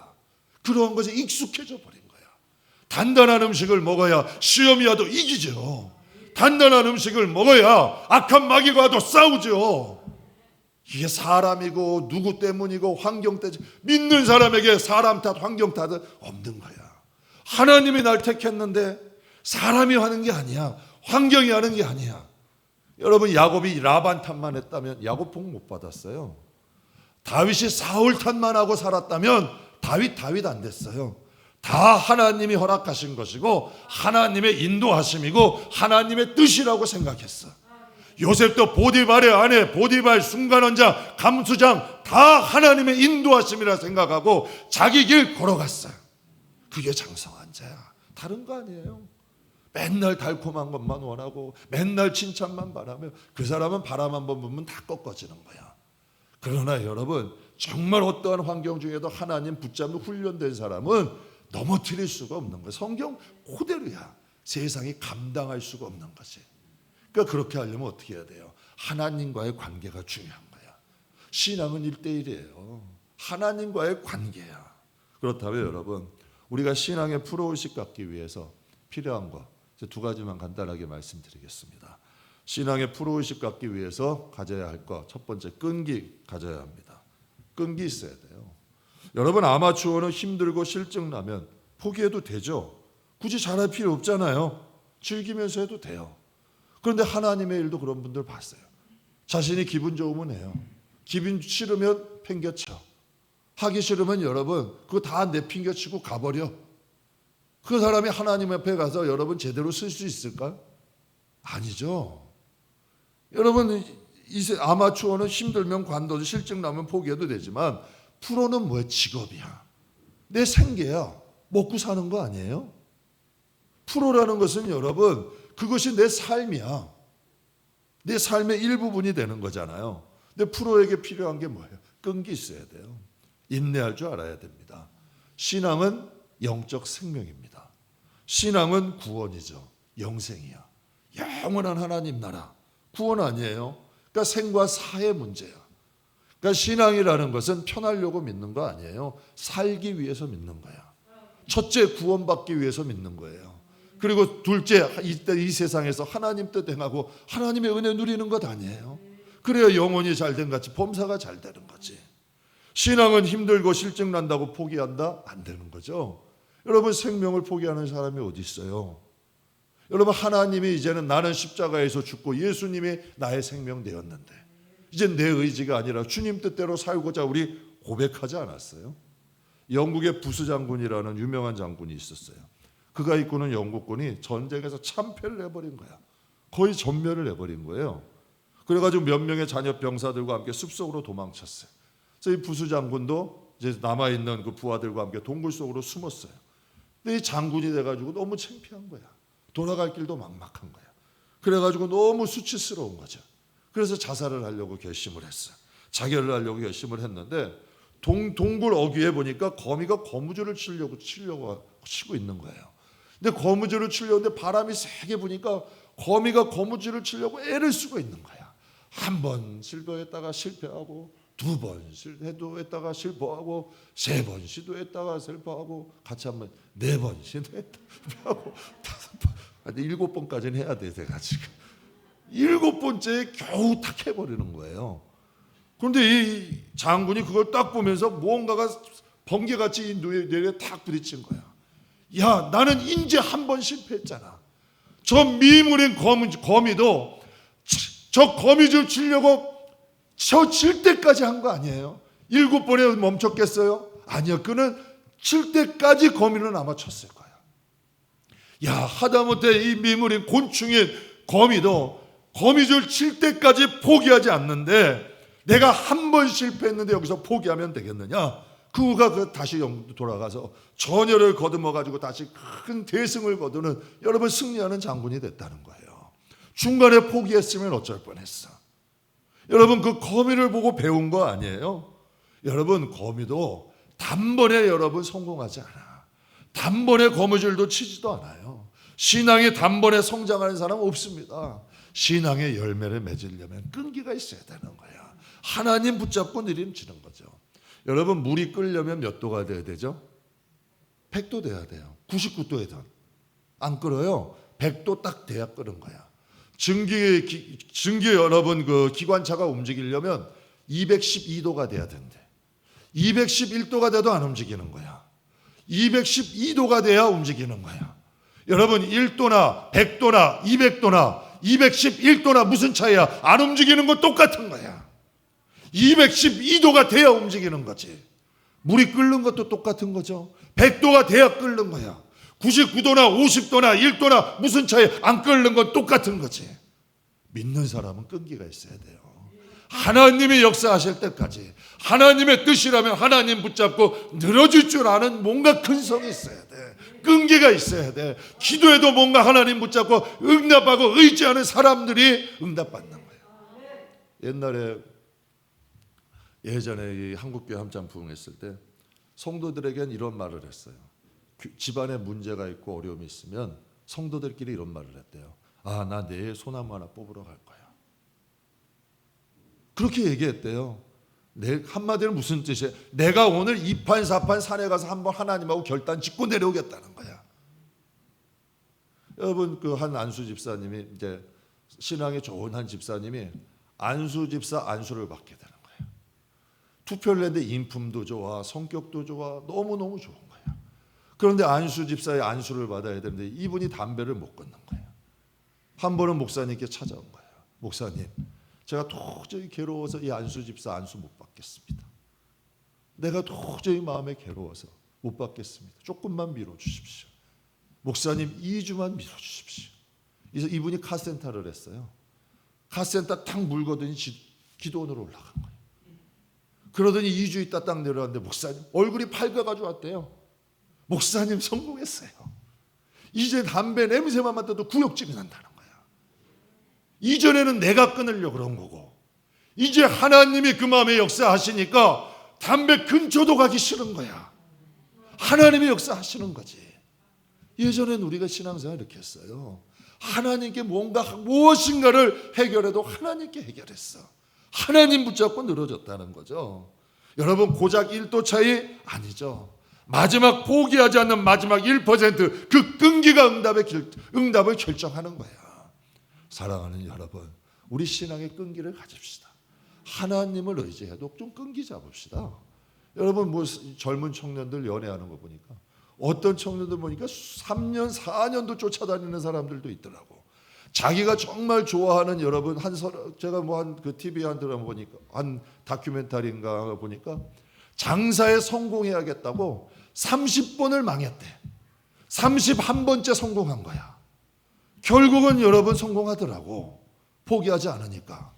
그런 것에 익숙해져 버린 거야. 단단한 음식을 먹어야 시험이 와도 이기죠. 단단한 음식을 먹어야 악한 마귀가 와도 싸우죠. 이게 사람이고 누구 때문이고 환경 때문에 믿는 사람에게 사람 탓 환경 탓은 없는 거야. 하나님이 날 택했는데 사람이 하는 게 아니야. 환경이 하는 게 아니야. 여러분 야곱이 라반 탓만 했다면 야곱 복 못 받았어요. 다윗이 사울 탓만 하고 살았다면 다윗 안 됐어요. 다 하나님이 허락하신 것이고 하나님의 인도하심이고 하나님의 뜻이라고 생각했어. 요셉도 보디발의 아내, 보디발 순간원장, 감수장 다 하나님의 인도하심이라 생각하고 자기 길 걸어갔어요. 그게 장성한 자야. 다른 거 아니에요. 맨날 달콤한 것만 원하고 맨날 칭찬만 바라며 그 사람은 바람 한 번 불면 다 꺾어지는 거야. 그러나 여러분 정말 어떠한 환경 중에도 하나님 붙잡는 훈련된 사람은 넘어뜨릴 수가 없는 거예요. 성경 그대로야. 세상이 감당할 수가 없는 거지. 그러니까 그렇게 하려면 어떻게 해야 돼요? 하나님과의 관계가 중요한 거야. 신앙은 1대1이에요. 하나님과의 관계야. 그렇다면 여러분 우리가 신앙의 프로의식 갖기 위해서 필요한 거 두 가지만 간단하게 말씀드리겠습니다. 신앙의 프로의식 갖기 위해서 가져야 할 것 첫 번째 끈기 가져야 합니다. 끈기 있어야 돼요. 여러분 아마추어는 힘들고 실증나면 포기해도 되죠. 굳이 잘할 필요 없잖아요. 즐기면서 해도 돼요. 그런데 하나님의 일도 그런 분들 봤어요. 자신이 기분 좋으면 해요. 기분 싫으면 팽겨쳐. 하기 싫으면 여러분 그거 다 내팽겨치고 가버려. 그 사람이 하나님 앞에 가서 여러분 제대로 쓸 수 있을까? 아니죠. 여러분 아마추어는 힘들면 관둬도 실증 나면 포기해도 되지만 프로는 뭐야? 직업이야. 내 생계야. 먹고 사는 거 아니에요? 프로라는 것은 여러분 그것이 내 삶이야. 내 삶의 일부분이 되는 거잖아요. 근데 프로에게 필요한 게 뭐예요? 끈기 있어야 돼요. 인내할 줄 알아야 됩니다. 신앙은 영적 생명입니다. 신앙은 구원이죠. 영생이야. 영원한 하나님 나라. 구원 아니에요. 그러니까 생과 사의 문제야. 그러니까 신앙이라는 것은 편하려고 믿는 거 아니에요. 살기 위해서 믿는 거야. 첫째, 구원받기 위해서 믿는 거예요. 그리고 둘째, 이 세상에서 하나님 뜻 행하고 하나님의 은혜 누리는 것 아니에요. 그래야 영혼이 잘된 같이 범사가 잘 되는 거지. 신앙은 힘들고 실증 난다고 포기한다? 안 되는 거죠. 여러분 생명을 포기하는 사람이 어디 있어요? 여러분 하나님이 이제는 나는 십자가에서 죽고 예수님이 나의 생명 되었는데 이제 내 의지가 아니라 주님 뜻대로 살고자 우리 고백하지 않았어요? 영국의 부스 장군이라는 유명한 장군이 있었어요. 그가 이끄는 영국군이 전쟁에서 참패를 해버린 거야. 거의 전멸을 해버린 거예요. 그래가지고 몇 명의 잔여 병사들과 함께 숲속으로 도망쳤어요. 그래서 이 부수 장군도 이제 남아있는 그 부하들과 함께 동굴 속으로 숨었어요. 근데 이 장군이 돼가지고 너무 창피한 거야. 돌아갈 길도 막막한 거야. 그래가지고 너무 수치스러운 거죠. 그래서 자살을 하려고 결심을 했어요. 자결을 하려고 결심을 했는데 동굴 어귀에 보니까 거미가 거무줄을 치려고 치고 있는 거예요. 근데 거무줄을 치려고 하는데 바람이 세게 부니까 거미가 거무줄을 치려고 애를 쓰고 있는 거야. 한 번 시도했다가 실패하고 두 번 시도했다가 실패하고 세 번 시도했다가 실패하고 같이 한번 네 번 시도했다가 실패하고 다섯 번, 근데 일곱 번까지는 해야 돼 돼가지고 일곱 번째에 겨우 탁 해버리는 거예요. 그런데 이 장군이 그걸 딱 보면서 무언가가 번개같이 이 뇌에 탁 부딪힌 거야. 야, 나는 인제 한 번 실패했잖아. 저 미물인 거미도 저 거미줄 치려고 저 칠 때까지 한 거 아니에요? 일곱 번에 멈췄겠어요? 아니요. 그는 칠 때까지 거미는 아마 쳤을 거야. 야, 하다못해 이 미물인 곤충인 거미도 거미줄 칠 때까지 포기하지 않는데 내가 한 번 실패했는데 여기서 포기하면 되겠느냐? 그가 다시 돌아가서 전열을 거두어 가지고 다시 큰 대승을 거두는 여러분 승리하는 장군이 됐다는 거예요. 중간에 포기했으면 어쩔 뻔했어. 여러분 그 거미를 보고 배운 거 아니에요? 여러분 거미도 단번에 여러분 성공하지 않아. 단번에 거미줄도 치지도 않아요. 신앙이 단번에 성장하는 사람 없습니다. 신앙의 열매를 맺으려면 끈기가 있어야 되는 거예요. 하나님 붙잡고 내림치는 거죠. 여러분 물이 끓려면 몇 도가 돼야 되죠? 100도 돼야 돼요. 99도에든 안 끓어요. 100도 딱 돼야 끓은 거야. 증기 여러분 그 기관차가 움직이려면 212도가 돼야 된대. 211도가 돼도 안 움직이는 거야. 212도가 돼야 움직이는 거야. 여러분 1도나 100도나 200도나 211도나 무슨 차이야? 안 움직이는 거 똑같은 거야. 212도가 돼야 움직이는 거지. 물이 끓는 것도 똑같은 거죠. 100도가 돼야 끓는 거야. 99도나 50도나 1도나 무슨 차이? 안 끓는 건 똑같은 거지. 믿는 사람은 끈기가 있어야 돼요. 하나님이 역사하실 때까지 하나님의 뜻이라면 하나님 붙잡고 늘어질 줄 아는 뭔가 근성이 있어야 돼. 끈기가 있어야 돼. 기도해도 뭔가 하나님 붙잡고 응답하고 의지하는 사람들이 응답받는 거예요. 예전에 이 한국교회 한참 부흥했을 때 성도들에겐 이런 말을 했어요. 집안에 문제가 있고 어려움이 있으면 성도들끼리 이런 말을 했대요. 아, 나 내일 소나무 하나 뽑으러 갈 거야. 그렇게 얘기했대요. 한마디로 무슨 뜻이에요? 내가 오늘 2판 4판 산에 가서 한번 하나님하고 결단 짓고 내려오겠다는 거야. 여러분 그 한 안수 집사님이 이제 신앙이 좋은 한 집사님이 안수 집사 안수를 받게 되는 거예요. 투표를 했는데 인품도 좋아, 성격도 좋아, 너무너무 좋은 거예요. 그런데 안수 집사의 안수를 받아야 되는데 이분이 담배를 못 끊는 거예요. 한 번은 목사님께 찾아온 거예요. 목사님, 제가 도저히 괴로워서 이 안수 집사 안수 못 받겠습니다. 내가 도저히 마음에 괴로워서 못 받겠습니다. 조금만 밀어주십시오. 목사님 2주만 밀어주십시오. 그래서 이분이 카센터를 했어요. 카센터 탁 물거더니 기도원으로 올라간 거예요. 그러더니 2주 있다 딱 내려왔는데 목사님 얼굴이 밝아가지고 왔대요. 목사님 성공했어요. 이제 담배 냄새만 맡아도 구역질이 난다는 거야. 이전에는 내가 끊으려고 그런 거고 이제 하나님이 그 마음에 역사하시니까 담배 근처도 가기 싫은 거야. 하나님이 역사하시는 거지. 예전엔 우리가 신앙생활 이렇게 했어요. 하나님께 무엇인가를 해결해도 하나님께 해결했어. 하나님 붙잡고 늘어졌다는 거죠. 여러분 고작 1도 차이 아니죠. 마지막 포기하지 않는 마지막 1% 그 끈기가 응답을 결정하는 거야. 사랑하는 여러분, 우리 신앙의 끈기를 가집시다. 하나님을 의지해도 좀 끈기 잡읍시다. 여러분 뭐 젊은 청년들 연애하는 거 보니까 어떤 청년들 보니까 3년 4년도 쫓아다니는 사람들도 있더라고. 자기가 정말 좋아하는 여러분 제가 뭐 한 그 TV 한 드라마 보니까 한 다큐멘터리인가 보니까 장사에 성공해야겠다고 30번을 망했대. 31번째 성공한 거야. 결국은 여러분 성공하더라고. 포기하지 않으니까.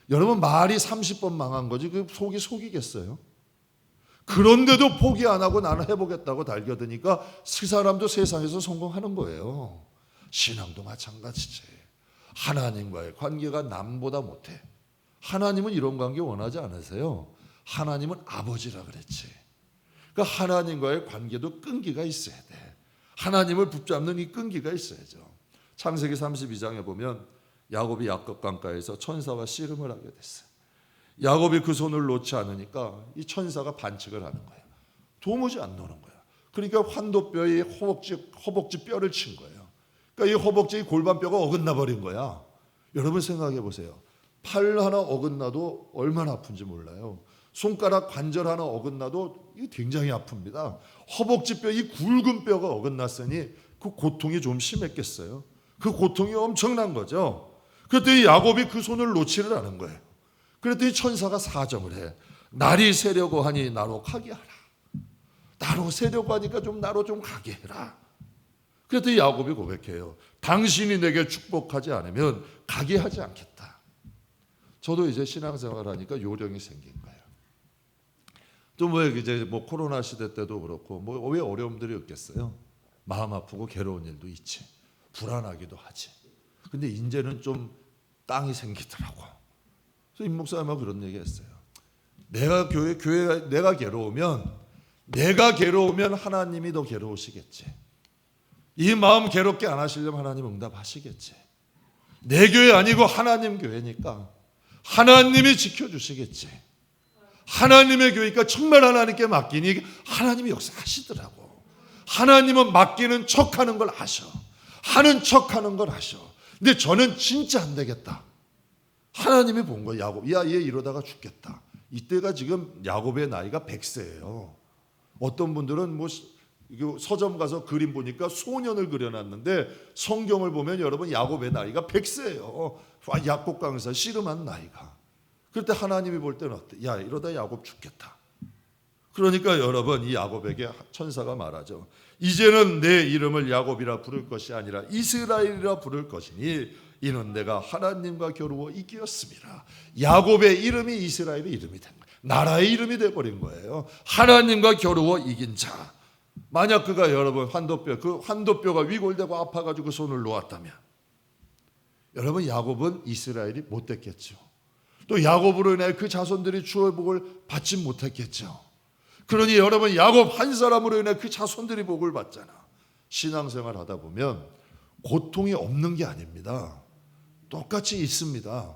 여러분 말이 30번 망한 거지 그 속이 속이겠어요? 그런데도 포기 안 하고 나는 해보겠다고 달겨드니까 그 사람도 세상에서 성공하는 거예요. 신앙도 마찬가지지. 하나님과의 관계가 남보다 못해. 하나님은 이런 관계 원하지 않으세요. 하나님은 아버지라 그랬지. 그러니까 하나님과의 관계도 끈기가 있어야 돼. 하나님을 붙잡는 이 끈기가 있어야죠. 창세기 32장에 보면 야곱이 야곱 강가에서 천사와 씨름을 하게 됐어요. 야곱이 그 손을 놓지 않으니까 이 천사가 반칙을 하는 거예요. 도무지 안 노는 거야. 그러니까 환도뼈에 허벅지 뼈를 친 거예요. 그러니까 이 허벅지 골반뼈가 어긋나 버린 거야. 여러분 생각해 보세요. 팔 하나 어긋나도 얼마나 아픈지 몰라요. 손가락 관절 하나 어긋나도 이게 굉장히 아픕니다. 허벅지 뼈 이 굵은 뼈가 어긋났으니 그 고통이 좀 심했겠어요. 그 고통이 엄청난 거죠. 그랬더니 야곱이 그 손을 놓지를 않은 거예요. 그랬더니 천사가 사정을 해. 날이 새려고 하니 나로 가게 하라. 나로 새려고 하니까 나로 좀 가게 해라. 그랬더니 야곱이 고백해요. 당신이 내게 축복하지 않으면 가게 하지 않겠다. 저도 이제 신앙생활 하니까 요령이 생긴 거예요. 좀 왜 이제 뭐 코로나 시대 때도 그렇고 뭐 왜 어려움들이 없겠어요? 마음 아프고 괴로운 일도 있지. 불안하기도 하지. 근데 이제는 좀 땅이 생기더라고. 그래서 임 목사님하고 그런 얘기했어요. 내가 내가 괴로우면 하나님이 더 괴로우시겠지. 이 마음 괴롭게 안 하시려면 하나님 응답하시겠지. 내 교회 아니고 하나님 교회니까 하나님이 지켜주시겠지. 하나님의 교회니까 정말 하나님께 맡기니 하나님이 역사하시더라고. 하나님은 맡기는 척하는 걸 아셔. 하는 척하는 걸 아셔. 근데 저는 진짜 안 되겠다. 하나님이 본 거야. 야곱. 야, 얘 이러다가 죽겠다. 이때가 지금 야곱의 나이가 100세예요. 어떤 분들은 뭐 서점 가서 그림 보니까 소년을 그려놨는데 성경을 보면 여러분 야곱의 나이가 100세예요. 야곱 강에서 씨름한 나이가. 그럴 때 하나님이 볼 때는 어때? 야, 이러다 야곱 죽겠다. 그러니까 여러분 이 야곱에게 천사가 말하죠. 이제는 내 이름을 야곱이라 부를 것이 아니라 이스라엘이라 부를 것이니 이는 내가 하나님과 겨루어 이기었습니다. 야곱의 이름이 이스라엘의 이름이 된 거예요. 나라의 이름이 돼버린 거예요. 하나님과 겨루어 이긴 자. 만약 그가 여러분 환도뼈가 위골되고 아파가지고 손을 놓았다면 여러분 야곱은 이스라엘이 못 됐겠죠. 또 야곱으로 인해 그 자손들이 주의 복을 받지 못했겠죠. 그러니 여러분 야곱 한 사람으로 인해 그 자손들이 복을 받잖아. 신앙생활 하다 보면 고통이 없는 게 아닙니다. 똑같이 있습니다.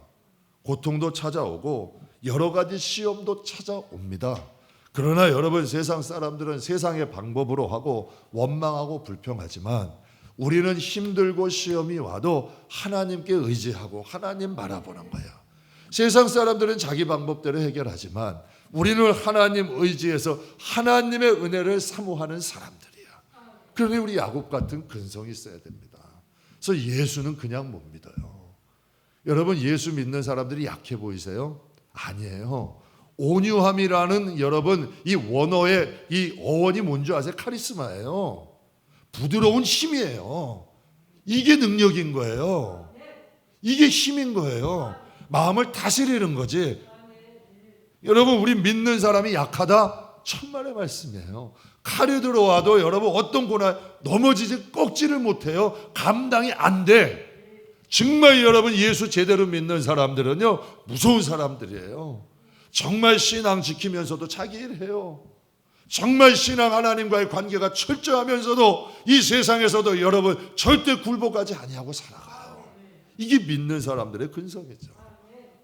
고통도 찾아오고 여러 가지 시험도 찾아옵니다. 그러나 여러분 세상 사람들은 세상의 방법으로 하고 원망하고 불평하지만 우리는 힘들고 시험이 와도 하나님께 의지하고 하나님 바라보는 거예요. 세상 사람들은 자기 방법대로 해결하지만 우리는 하나님 의지해서 하나님의 은혜를 사모하는 사람들이야. 그러니 우리 야곱 같은 근성이 있어야 됩니다. 그래서 예수는 그냥 못 믿어요. 여러분, 예수 믿는 사람들이 약해 보이세요? 아니에요. 온유함이라는 여러분 이 원어의 이 어원이 뭔지 아세요? 카리스마예요. 부드러운 힘이에요. 이게 능력인 거예요. 이게 힘인 거예요. 마음을 다스리는 거지. 여러분, 우리 믿는 사람이 약하다? 천만의 말씀이에요. 칼이 들어와도 여러분 어떤 고난 넘어지지 꺾지를 못해요. 감당이 안 돼. 정말 여러분 예수 제대로 믿는 사람들은요 무서운 사람들이에요. 정말 신앙 지키면서도 자기 일 해요. 정말 신앙 하나님과의 관계가 철저하면서도 이 세상에서도 여러분 절대 굴복하지 아니하고 살아가요. 이게 믿는 사람들의 근성이죠.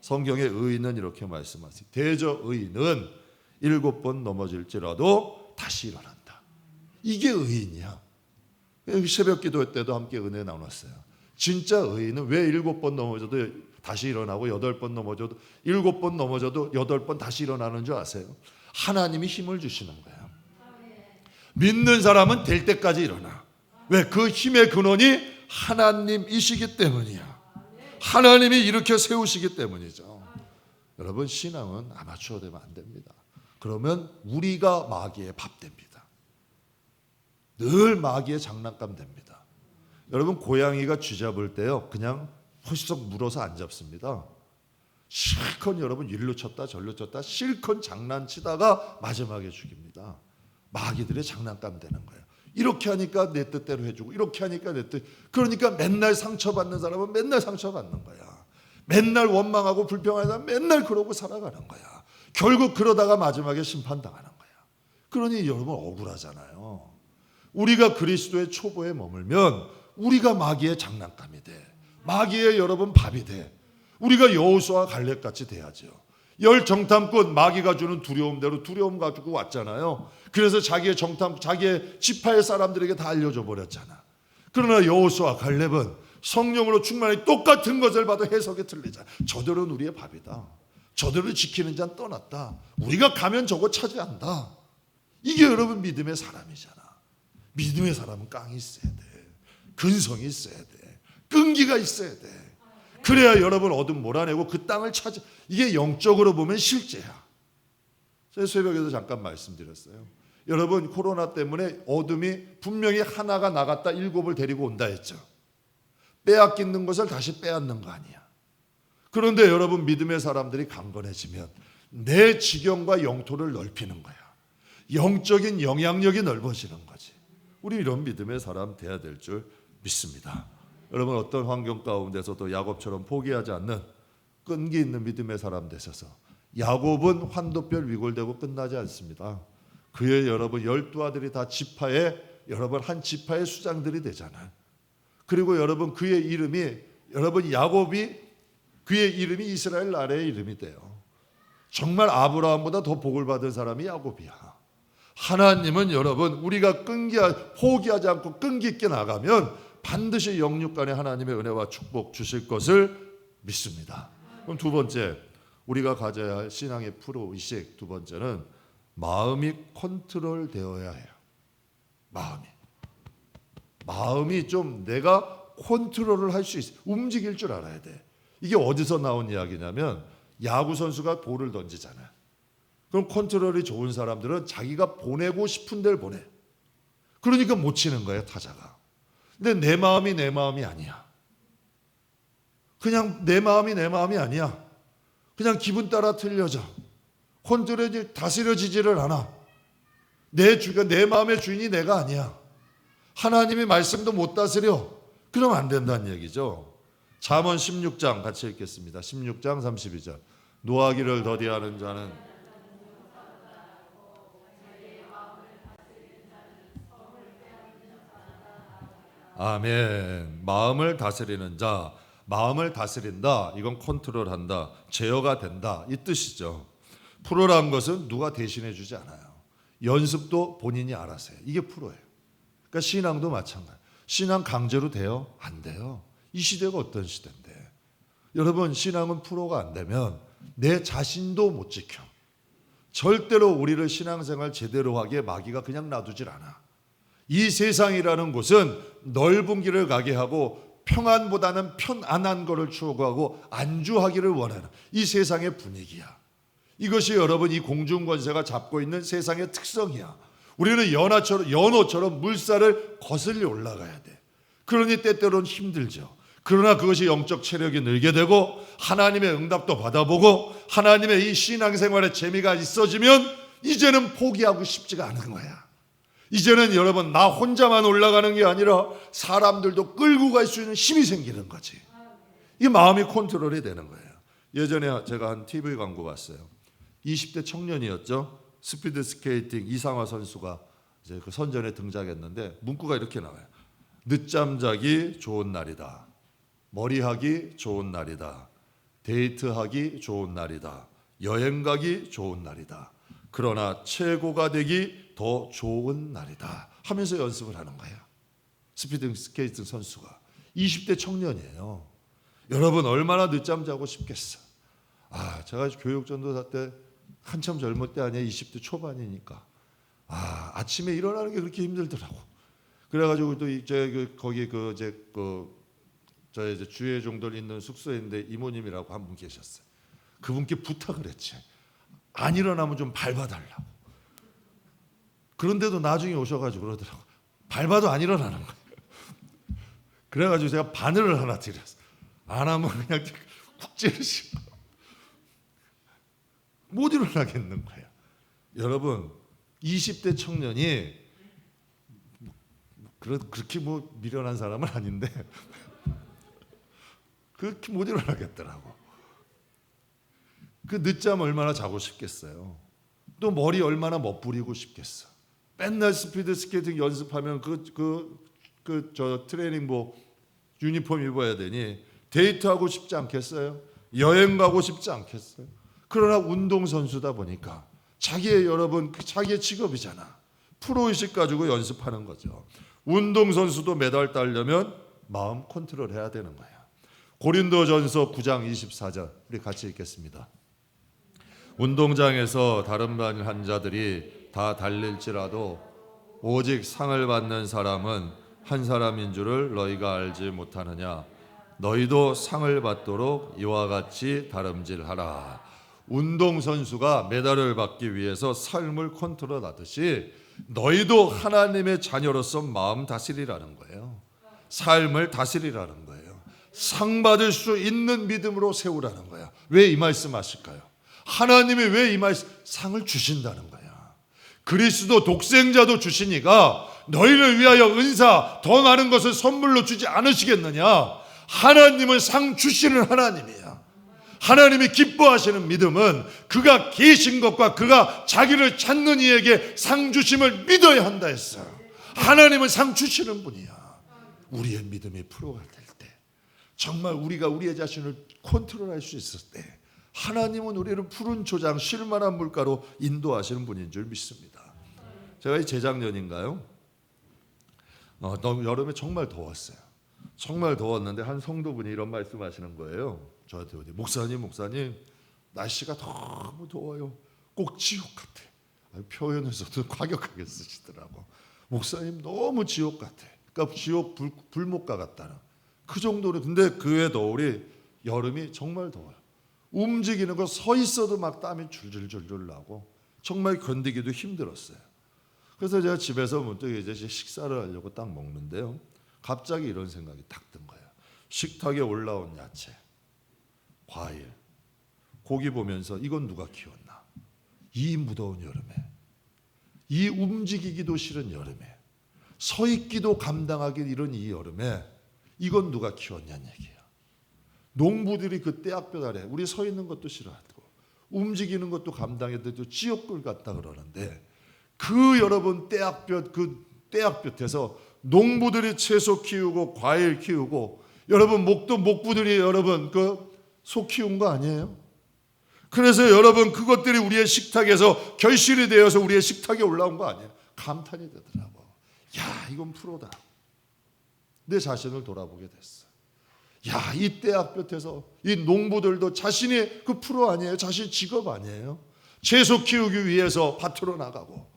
성경의 의인은 이렇게 말씀하세요. 대저 의인은 7번 넘어질지라도 다시 일어난다. 이게 의인이야. 새벽 기도 때도 함께 은혜 나눴어요. 진짜 의인은 왜 7번 넘어져도 다시 일어나고 8번 넘어져도 7번 넘어져도 8번 다시 일어나는 줄 아세요? 하나님이 힘을 주시는 거예요. 믿는 사람은 될 때까지 일어나. 왜? 그 힘의 근원이 하나님이시기 때문이야. 하나님이 일으켜 세우시기 때문이죠. 여러분, 신앙은 아마추어 되면 안 됩니다. 그러면 우리가 마귀의 밥 됩니다. 늘 마귀의 장난감 됩니다. 여러분, 고양이가 쥐 잡을 때요 그냥 허시석 물어서 안 잡습니다. 실컷 여러분 일로 쳤다 절로 쳤다 실컷 장난치다가 마지막에 죽입니다. 마귀들의 장난감 되는 거예요. 이렇게 하니까 내 뜻대로 해주고 이렇게 하니까 내 뜻. 그러니까 맨날 상처받는 사람은 맨날 상처받는 거야. 맨날 원망하고 불평하는 사람은 맨날 그러고 살아가는 거야. 결국 그러다가 마지막에 심판당하는 거야. 그러니 여러분 억울하잖아요. 우리가 그리스도의 초보에 머물면 우리가 마귀의 장난감이 돼. 마귀의 여러분 밥이 돼. 우리가 여호수아와 갈렙같이 돼야죠. 열 정탐꾼 마귀가 주는 두려움대로 두려움 가지고 왔잖아요. 그래서 자기의 자기의 지파의 사람들에게 다 알려줘 버렸잖아. 그러나 여호수아와 갈렙은 성령으로 충만히 똑같은 것을 봐도 해석이 틀리잖아. 저들은 우리의 밥이다. 저들을 지키는 자는 떠났다. 우리가 가면 저거 차지한다. 이게 여러분 믿음의 사람이잖아. 믿음의 사람은 깡이 있어야 돼. 근성이 있어야 돼. 끈기가 있어야 돼. 그래야 여러분 어둠 몰아내고 그 땅을 차지. 이게 영적으로 보면 실제야. 제가 새벽에도 잠깐 말씀드렸어요. 여러분, 코로나 때문에 어둠이 분명히 하나가 나갔다 7을 데리고 온다 했죠. 빼앗기는 것을 다시 빼앗는 거 아니야. 그런데 여러분, 믿음의 사람들이 강건해지면 내 지경과 영토를 넓히는 거야. 영적인 영향력이 넓어지는 거지. 우리 이런 믿음의 사람 돼야 될 줄 믿습니다. 여러분, 어떤 환경 가운데서도 야곱처럼 포기하지 않는 끈기 있는 믿음의 사람 되셔서, 야곱은 환도별 위골되고 끝나지 않습니다. 그의 여러분 12아들이 다 지파의 여러분 한 지파의 수장들이 되잖아요. 그리고 여러분 그의 이름이 여러분 야곱이 그의 이름이 이스라엘 나라의 이름이 돼요. 정말 아브라함보다 더 복을 받은 사람이 야곱이야. 하나님은 여러분 우리가 포기하지 않고 끈기 있게 나가면 반드시 영육간에 하나님의 은혜와 축복 주실 것을 믿습니다. 그럼 두 번째, 우리가 가져야 할 신앙의 프로 의식 두 번째는 마음이 컨트롤 되어야 해요. 마음이 좀 내가 컨트롤을 할 수 있어. 움직일 줄 알아야 돼. 이게 어디서 나온 이야기냐면 야구 선수가 볼을 던지잖아요. 그럼 컨트롤이 좋은 사람들은 자기가 보내고 싶은 데를 보내. 그러니까 못 치는 거예요, 타자가. 근데 내 마음이 아니야. 그냥 내 마음이 아니야. 그냥 기분 따라 틀려져. 컨트롤이 다스려지지를 않아. 내 마음의 주인이 내가 아니야. 하나님의 말씀도 못 다스려. 그러면 안 된다는 얘기죠. 잠언 16장 같이 읽겠습니다. 16장 32절. 노하기를 더디하는 자는 아멘. 마음을 다스리는 자, 마음을 다스린다. 이건 컨트롤한다. 제어가 된다. 이 뜻이죠. 프로란 것은 누가 대신해 주지 않아요. 연습도 본인이 알아서 해요. 이게 프로예요. 그러니까 신앙도 마찬가지예요. 신앙 강제로 돼요? 안 돼요. 이 시대가 어떤 시대인데. 여러분, 신앙은 프로가 안 되면 내 자신도 못 지켜. 절대로 우리를 신앙생활 제대로 하기에 마귀가 그냥 놔두질 않아. 이 세상이라는 곳은 넓은 길을 가게 하고 평안보다는 편안한 것을 추구하고 안주하기를 원하는 이 세상의 분위기야. 이것이 여러분 이 공중권세가 잡고 있는 세상의 특성이야. 우리는 연어처럼 물살을 거슬려 올라가야 돼. 그러니 때때로는 힘들죠. 그러나 그것이 영적 체력이 늘게 되고 하나님의 응답도 받아보고 하나님의 이 신앙생활의 재미가 있어지면 이제는 포기하고 싶지가 않은 거야. 이제는 여러분 나 혼자만 올라가는 게 아니라 사람들도 끌고 갈 수 있는 힘이 생기는 거지. 이 마음이 컨트롤이 되는 거예요. 예전에 제가 한 TV 광고 봤어요. 20대 청년이었죠. 스피드 스케이팅 이상화 선수가 이제 그 선전에 등장했는데 문구가 이렇게 나와요. 늦잠 자기 좋은 날이다. 머리하기 좋은 날이다. 데이트하기 좋은 날이다. 여행 가기 좋은 날이다. 그러나 최고가 되기 더 좋은 날이다 하면서 연습을 하는 거야. 스피드 스케이팅 선수가 20대 청년이에요. 여러분 얼마나 늦잠 자고 싶겠어. 제가 교육전도사 때 한참 젊을 때 아니에요. 20대 초반이니까 아침에 일어나는 게 그렇게 힘들더라고. 그래가지고 또 이제 거기 저 이제 주의 종들 있는 숙소에 있는데 이모님이라고 한 분 계셨어요. 그분께 부탁을 했지. 안 일어나면 좀 밟아달라고. 그런데도 나중에 오셔가지고 그러더라고. 밟아도 안 일어나는 거예요. 그래가지고 제가 바늘을 하나 드렸어요. 안 하면 그냥 쿡 찌르시고 못 일어나겠는 거예요. 여러분 20대 청년이 그렇게 미련한 사람은 아닌데 그렇게 못 일어나겠더라고. 그 늦잠 얼마나 자고 싶겠어요. 또 머리 얼마나 멋부리고 싶겠어. 맨날 스피드 스케이팅 연습하면 저 트레이닝복 유니폼 입어야 되니 데이트하고 싶지 않겠어요? 여행 가고 싶지 않겠어요? 그러나 운동선수다 보니까 자기의 직업이잖아. 프로의식 가지고 연습하는 거죠. 운동선수도 메달 따려면 마음 컨트롤 해야 되는 거야. 고린도전서 9장 24절 우리 같이 읽겠습니다. 운동장에서 다른 반 환자들이 다 달릴지라도 오직 상을 받는 사람은 한 사람인 줄을 너희가 알지 못하느냐. 너희도 상을 받도록 이와 같이 다름질하라. 운동선수가 메달을 받기 위해서 삶을 컨트롤하듯이 너희도 하나님의 자녀로서 마음 다스리라는 거예요. 삶을 다스리라는 거예요. 상 받을 수 있는 믿음으로 세우라는 거야. 왜 이 말씀 하실까요? 하나님이 왜 이 상을 주신다는 거야. 그리스도 독생자도 주시니까 너희를 위하여 은사 더 많은 것을 선물로 주지 않으시겠느냐. 하나님은 상 주시는 하나님이야. 하나님이 기뻐하시는 믿음은 그가 계신 것과 그가 자기를 찾는 이에게 상 주심을 믿어야 한다 했어요. 하나님은 상 주시는 분이야. 우리의 믿음이 프로가 될 때, 정말 우리가 우리의 자신을 컨트롤할 수 있을 때 하나님은 우리를 푸른 초장 쉴만한 물가로 인도하시는 분인 줄 믿습니다. 제가 재작년인가요? 여름에 정말 더웠어요. 정말 더웠는데 한 성도분이 이런 말씀하시는 거예요. 저한테 목사님 날씨가 너무 더워요. 꼭 지옥 같아. 표현을 좀 과격하게 쓰시더라고. 목사님 너무 지옥 같아. 그러니까 지옥 불목과 같다는 그 정도로. 근데 그 외 겨울이 여름이 정말 더워요. 움직이는 거 서 있어도 막 땀이 줄줄줄줄 나고 정말 견디기도 힘들었어요. 그래서 제가 집에서 문득 이제 식사를 하려고 딱 먹는데요. 갑자기 이런 생각이 딱 든 거예요. 식탁에 올라온 야채, 과일, 고기 보면서 이건 누가 키웠나? 이 무더운 여름에, 이 움직이기도 싫은 여름에, 서 있기도 감당하기 이런 이 여름에 이건 누가 키웠냐는 얘기예요. 농부들이 그 떼약볕 아래 우리 서 있는 것도 싫어하고 움직이는 것도 감당해도 지옥불 같다 그러는데 그 여러분 떼약볕에서 농부들이 채소 키우고 과일 키우고 여러분 목부들이 여러분 소 키운 거 아니에요? 그래서 여러분 그것들이 우리의 식탁에서 결실이 되어서 우리의 식탁에 올라온 거 아니에요? 감탄이 되더라고. 야, 이건 프로다. 내 자신을 돌아보게 됐어. 야, 이 떼약볕에서 이 농부들도 자신이 그 프로 아니에요? 자신 직업 아니에요? 채소 키우기 위해서 밭으로 나가고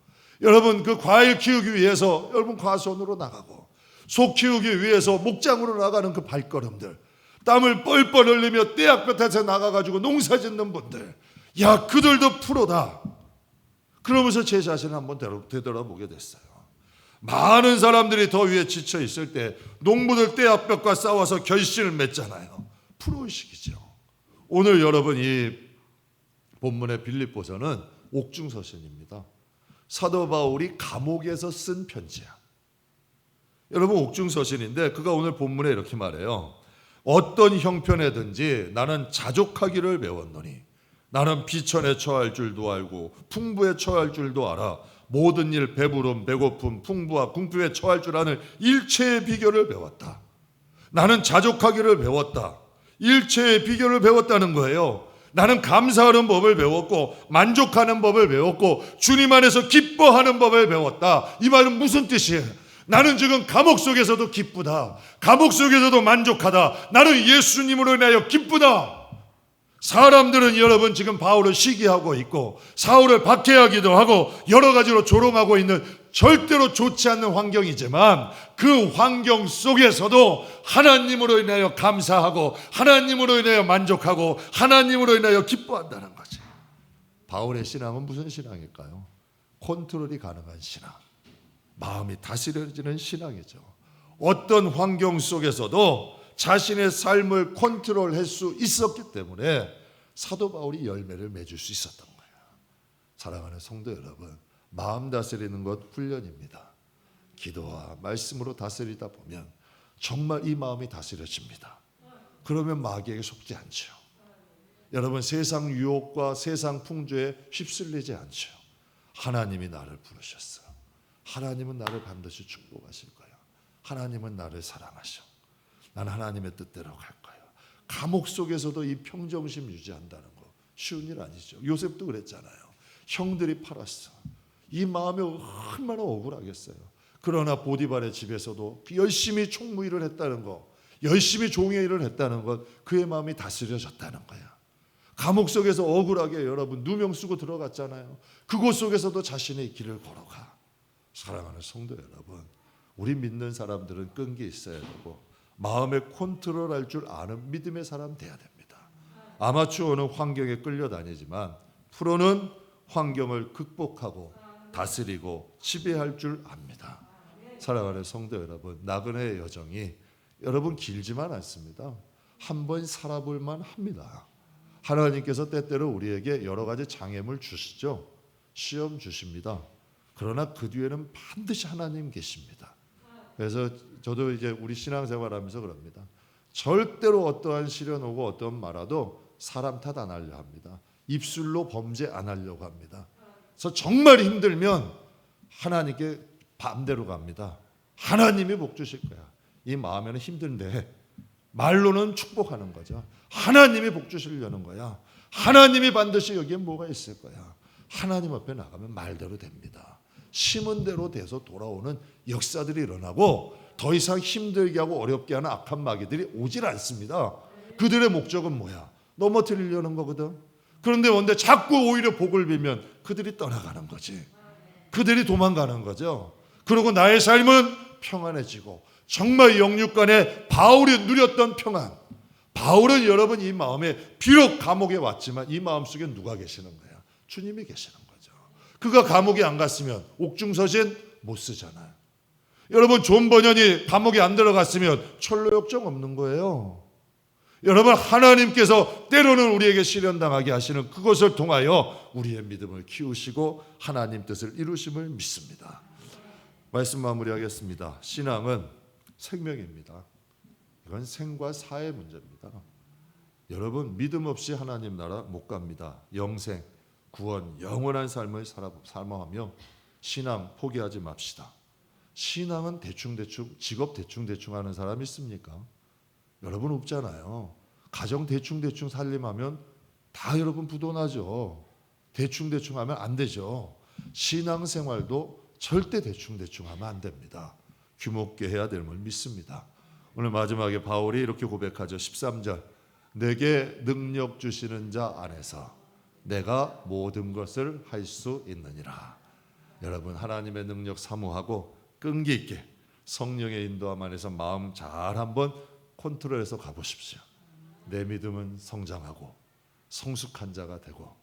여러분 그 과일 키우기 위해서 여러분 과수원으로 나가고 소 키우기 위해서 목장으로 나가는 그 발걸음들, 땀을 뻘뻘 흘리며 떼약볕에서 나가가지고 농사 짓는 분들, 야, 그들도 프로다. 그러면서 제 자신을 한번 되돌아보게 됐어요. 많은 사람들이 더위에 지쳐 있을 때 농부들 떼약볕과 싸워서 결실을 맺잖아요. 프로의식이죠. 오늘 여러분 이 본문의 빌립보서는 옥중서신입니다. 사도 바울이 감옥에서 쓴 편지야. 여러분 옥중서신인데 그가 오늘 본문에 이렇게 말해요. 어떤 형편에든지 나는 자족하기를 배웠노니 나는 비천에 처할 줄도 알고 풍부에 처할 줄도 알아. 모든 일, 배부름, 배고픔, 풍부와 궁핍에 처할 줄 아는 일체의 비결을 배웠다. 나는 자족하기를 배웠다. 일체의 비결을 배웠다는 거예요. 나는 감사하는 법을 배웠고 만족하는 법을 배웠고 주님 안에서 기뻐하는 법을 배웠다. 이 말은 무슨 뜻이에요? 나는 지금 감옥 속에서도 기쁘다. 감옥 속에서도 만족하다. 나는 예수님으로 인하여 기쁘다. 사람들은 여러분 지금 바울을 시기하고 있고 사울을 박해하기도 하고 여러 가지로 조롱하고 있는 절대로 좋지 않는 환경이지만 그 환경 속에서도 하나님으로 인하여 감사하고 하나님으로 인하여 만족하고 하나님으로 인하여 기뻐한다는 거지. 바울의 신앙은 무슨 신앙일까요? 컨트롤이 가능한 신앙, 마음이 다스려지는 신앙이죠. 어떤 환경 속에서도 자신의 삶을 컨트롤할 수 있었기 때문에 사도 바울이 열매를 맺을 수 있었던 거예요. 사랑하는 성도 여러분, 마음 다스리는 것 훈련입니다. 기도와 말씀으로 다스리다 보면 정말 이 마음이 다스려집니다. 그러면 마귀에게 속지 않죠. 여러분 세상 유혹과 세상 풍조에 휩쓸리지 않죠. 하나님이 나를 부르셨어요. 하나님은 나를 반드시 축복하실 거예요. 하나님은 나를 사랑하셔. 난 하나님의 뜻대로 갈 거예요. 감옥 속에서도 이 평정심 유지한다는 거 쉬운 일 아니죠. 요셉도 그랬잖아요. 형들이 팔았어. 이 마음이 얼마나 억울하겠어요. 그러나 보디발의 집에서도 열심히 총무일을 했다는 거, 열심히 종의 일을 했다는 것, 그의 마음이 다스려졌다는 거야. 감옥 속에서 억울하게 여러분 누명 쓰고 들어갔잖아요. 그곳 속에서도 자신의 길을 걸어가. 사랑하는 성도 여러분, 우리 믿는 사람들은 끈기 있어야 되고 마음에 컨트롤할 줄 아는 믿음의 사람 돼야 됩니다. 아마추어는 환경에 끌려다니지만 프로는 환경을 극복하고 다스리고 지배할 줄 압니다. 사랑하는 성도 여러분, 나그네의 여정이 여러분 길지만 않습니다. 한번 살아볼만 합니다. 하나님께서 때때로 우리에게 여러 가지 장애물 주시죠. 시험 주십니다. 그러나 그 뒤에는 반드시 하나님 계십니다. 그래서 저도 이제 우리 신앙생활하면서 그럽니다. 절대로 어떠한 시련 오고 어떠한 말아도 사람 탓 안 하려 합니다. 입술로 범죄 안 하려고 합니다. 그래서 정말 힘들면 하나님께 반대로 갑니다. 하나님이 복 주실 거야. 이 마음에는 힘든데 말로는 축복하는 거죠. 하나님이 복 주시려는 거야. 하나님이 반드시 여기에 뭐가 있을 거야. 하나님 앞에 나가면 말대로 됩니다. 심은 대로 돼서 돌아오는 역사들이 일어나고 더 이상 힘들게 하고 어렵게 하는 악한 마귀들이 오질 않습니다. 그들의 목적은 뭐야? 넘어뜨리려는 거거든. 그런데 원래 자꾸 오히려 복을 빌면 그들이 떠나가는 거지. 그들이 도망가는 거죠. 그리고 나의 삶은 평안해지고 정말 영육간에 바울이 누렸던 평안. 바울은 여러분 이 마음에 비록 감옥에 왔지만 이 마음속에 누가 계시는 거야? 주님이 계시는 거죠. 그가 감옥에 안 갔으면 옥중서신 못 쓰잖아요. 여러분 존 버년이 감옥에 안 들어갔으면 철로 역정 없는 거예요. 여러분 하나님께서 때로는 우리에게 시련당하게 하시는 그것을 통하여 우리의 믿음을 키우시고 하나님 뜻을 이루심을 믿습니다. 말씀 마무리하겠습니다. 신앙은 생명입니다. 이건 생과 사의 문제입니다. 여러분 믿음 없이 하나님 나라 못 갑니다. 영생, 구원, 영원한 삶을 살아가며 신앙 포기하지 맙시다. 신앙은 대충대충 직업 대충대충 하는 사람 있습니까? 여러분 없잖아요. 가정 대충대충 살림하면 다 여러분 부도나죠. 대충대충 하면 안 되죠. 신앙생활도 절대 대충대충 하면 안 됩니다. 규모있게 해야 됨을 믿습니다. 오늘 마지막에 바울이 이렇게 고백하죠. 13절 내게 능력 주시는 자 안에서 내가 모든 것을 할 수 있느니라. 여러분 하나님의 능력 사모하고 끈기 있게 성령의 인도함 안에서 마음 잘 한번 컨트롤해서 가보십시오. 내 믿음은 성장하고 성숙한 자가 되고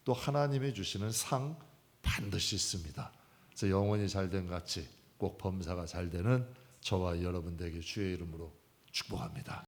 또 하나님이 주시는 상 반드시 있습니다. 그래서 영혼이 잘된 같이 꼭 범사가 잘 되는 저와 여러분 되게 주의 이름으로 축복합니다.